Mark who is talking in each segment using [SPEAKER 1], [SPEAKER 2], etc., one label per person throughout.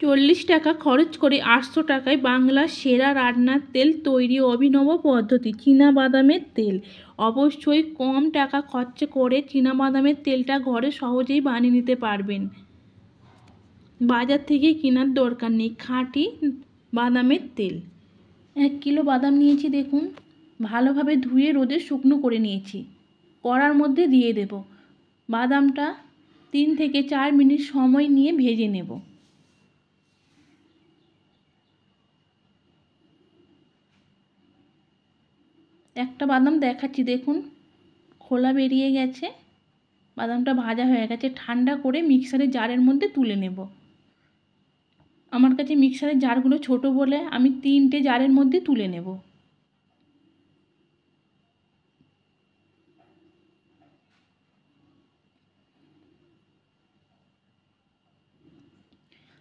[SPEAKER 1] 40 টাকা খরচ করে 800 টাকায় বাংলার সেরা রান্নার তেল তৈরি অভিনব পদ্ধতি চীনাবাদামের তেল। অবশ্যই কম টাকা খরচ করে চীনাবাদামের তেলটা ঘরে সহজেই বানিয়ে নিতে পারবেন। বাজার থেকে কেনার দরকার নেই, খাঁটি বাদামের তেল। 1 কিলো বাদাম নিয়েছি, দেখুন ভালোভাবে ধুয়ে রোদে শুকনো করে নিয়েছি। কড়ার মধ্যে দিয়ে দেব। বাদামটা 3 থেকে 4 মিনিট সময় নিয়ে ভেজে নেব। একটা বাদাম দেখাচ্ছি, দেখুন খোলা বেরিয়ে গেছে। বাদামটা ভাজা হয়ে গেছে। ঠান্ডা করে মিক্সারের জারের মধ্যে তুলে নেব। আমার কাছে মিক্সারের জারগুলো ছোট বলে আমি 3টে জারের মধ্যে তুলে নেব।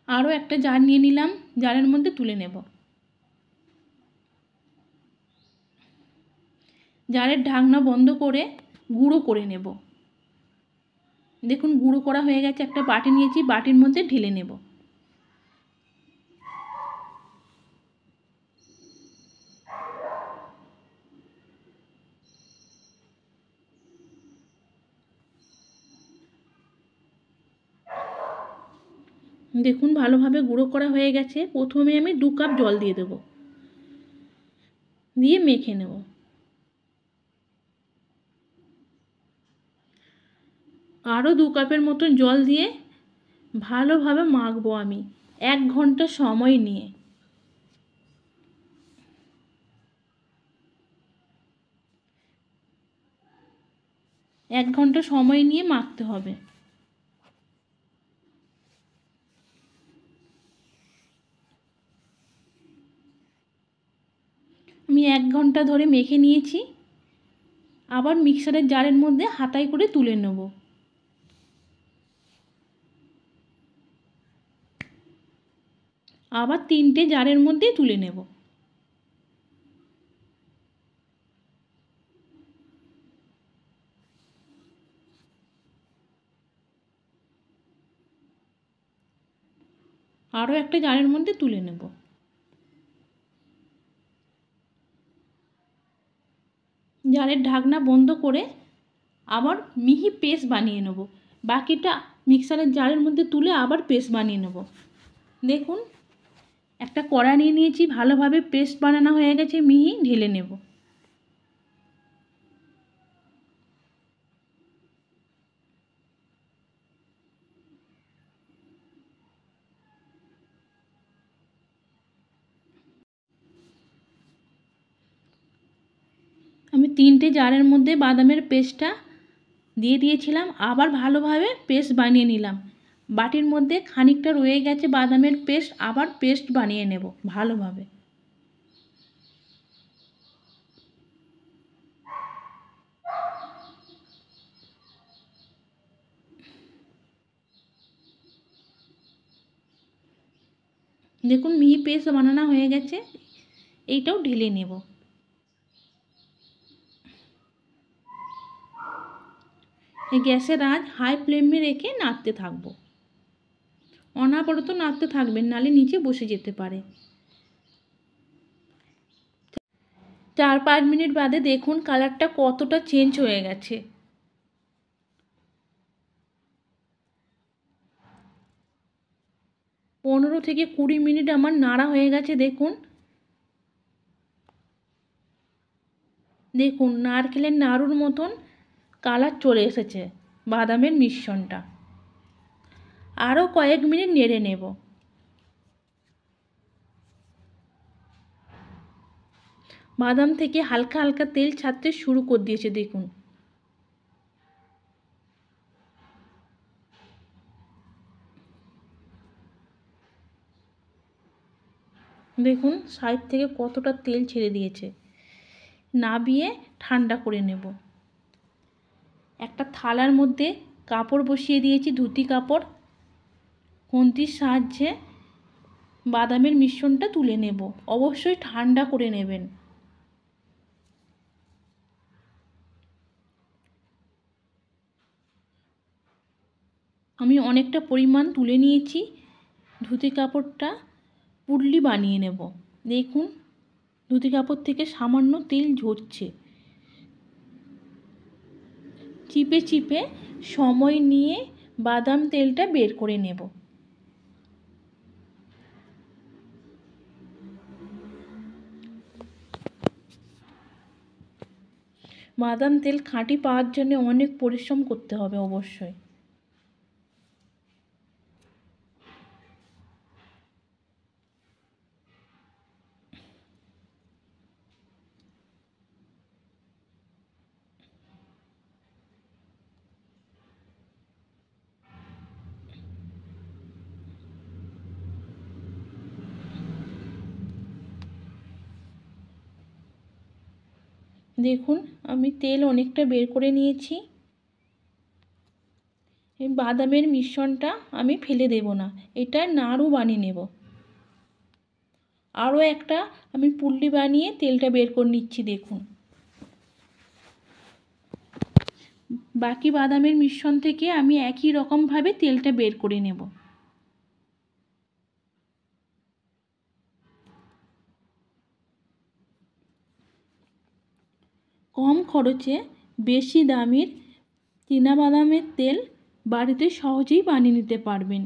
[SPEAKER 1] আরও একটা জার নিয়ে নিলাম, জারের মধ্যে তুলে নেব। জারের ঢাকনা বন্ধ করে গুঁড়ো করে নেব। দেখুন গুঁড়ো করা হয়ে গেছে। একটা বাটি নিয়েছি, বাটির মধ্যে ঢেলে নেব। দেখুন ভালোভাবে গুঁড়ো করা হয়ে গেছে। প্রথমে আমি 2 কাপ জল দিয়ে দেব, দিয়ে মেখে নেব। আরও 2 কাপের মতন জল দিয়ে ভালোভাবে মাখবো আমি 1 ঘন্টা সময় নিয়ে। 1 ঘন্টা সময় নিয়ে মাখতে হবে। আমি 1 ঘন্টা ধরে মেখে নিয়েছি। আবার মিক্সারের জারের মধ্যে হাতায় করে তুলে নেব। আবার 3টে জারের মধ্যে তুলে নেব। আরও একটা জারের মধ্যে তুলে নেব। জারের ঢাকনা বন্ধ করে আবার মিহি পেস্ট বানিয়ে নেব। বাকিটা মিক্সারের জারের মধ্যে তুলে আবার পেস্ট বানিয়ে নেব। দেখুন একটা কড়া নিয়ে নিয়েছি, ভালোভাবে পেস্ট বানানো হয়ে গেছে, মিহি ঢেলে নেব। আমি 3টে জারের মধ্যে বাদামের পেস্টটা দিয়ে দিয়েছিলাম। আবার ভালোভাবে পেস্ট বানিয়ে নিলাম। বাটির মধ্যে খানিকটা রয়ে গেছে বাদামের পেস্ট, আবার পেস্ট বানিয়ে নেব ভালোভাবে। দেখুন মিহি পেস্ট বানানো হয়ে গেছে। এইটাও ঢেলে নেব। এই গ্যাসের আঁচ হাই ফ্লেমে রেখে নাড়তে থাকবো। অনবরত নাড়তে থাকবেন, নালে নিচে বসে যেতে পারে। 4-5 মিনিট বাদে দেখুন কালারটা কতটা চেঞ্জ হয়ে গেছে। পনেরো থেকে 20 মিনিট আমার নাড়া হয়ে গেছে। দেখুন দেখুন নারকেলের নাড়ুর মতন কালার চলে এসেছে বাদামের মিশ্রণটা। আরও কয়েক মিনিট নেড়ে নেব। বাদাম থেকে হালকা হালকা তেল ছাড়তে শুরু করে দিয়েছে। দেখুন দেখুন সাইড থেকে কতটা তেল ছেড়ে দিয়েছে। নাবিয়ে ঠান্ডা করে নেব। একটা থালার মধ্যে কাপড় বসিয়ে দিয়েছি, ধুতি কাপড়। খুন্তির সাহায্যে বাদামের মিশ্রণটা তুলে নেব। অবশ্যই ঠান্ডা করে নেবেন। আমি অনেকটা পরিমাণ তুলে নিয়েছি। ধুতি কাপড়টা পুটলি বানিয়ে নেব। দেখুন ধুতি কাপড় থেকে সামান্য তেল ঝরছে। চিপে চিপে সময় নিয়ে বাদাম তেলটা বের করে নেব। বাদাম তেল খাঁটি পাওয়ার জন্য অনেক পরিশ্রম করতে হবে অবশ্যই। দেখুন আমি তেল অনেকটা বের করে নিয়েছি। এই বাদামের মিশ্রণটা আমি ফেলে দেব না, এটা নাড়ু বানিয়ে নেব। আরও একটা আমি পুটলি বানিয়ে তেলটা বের করে নিচ্ছি। দেখুন বাকি বাদামের মিশ্রণ থেকে আমি একই রকমভাবে তেলটা বের করে নেব। কম খরচে বেশি দামের চীনাবাদামের তেল বাড়িতে সহজেই বানিয়ে নিতে পারবেন,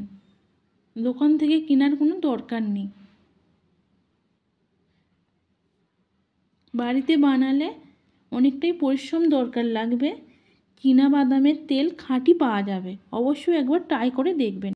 [SPEAKER 1] দোকান থেকে কেনার কোনো দরকার নেই। বাড়িতে বানালে অনেকটাই পরিশ্রম দরকার লাগবে। চীনাবাদামের তেল খাঁটি পাওয়া যাবে, অবশ্যই একবার ট্রাই করে দেখবেন।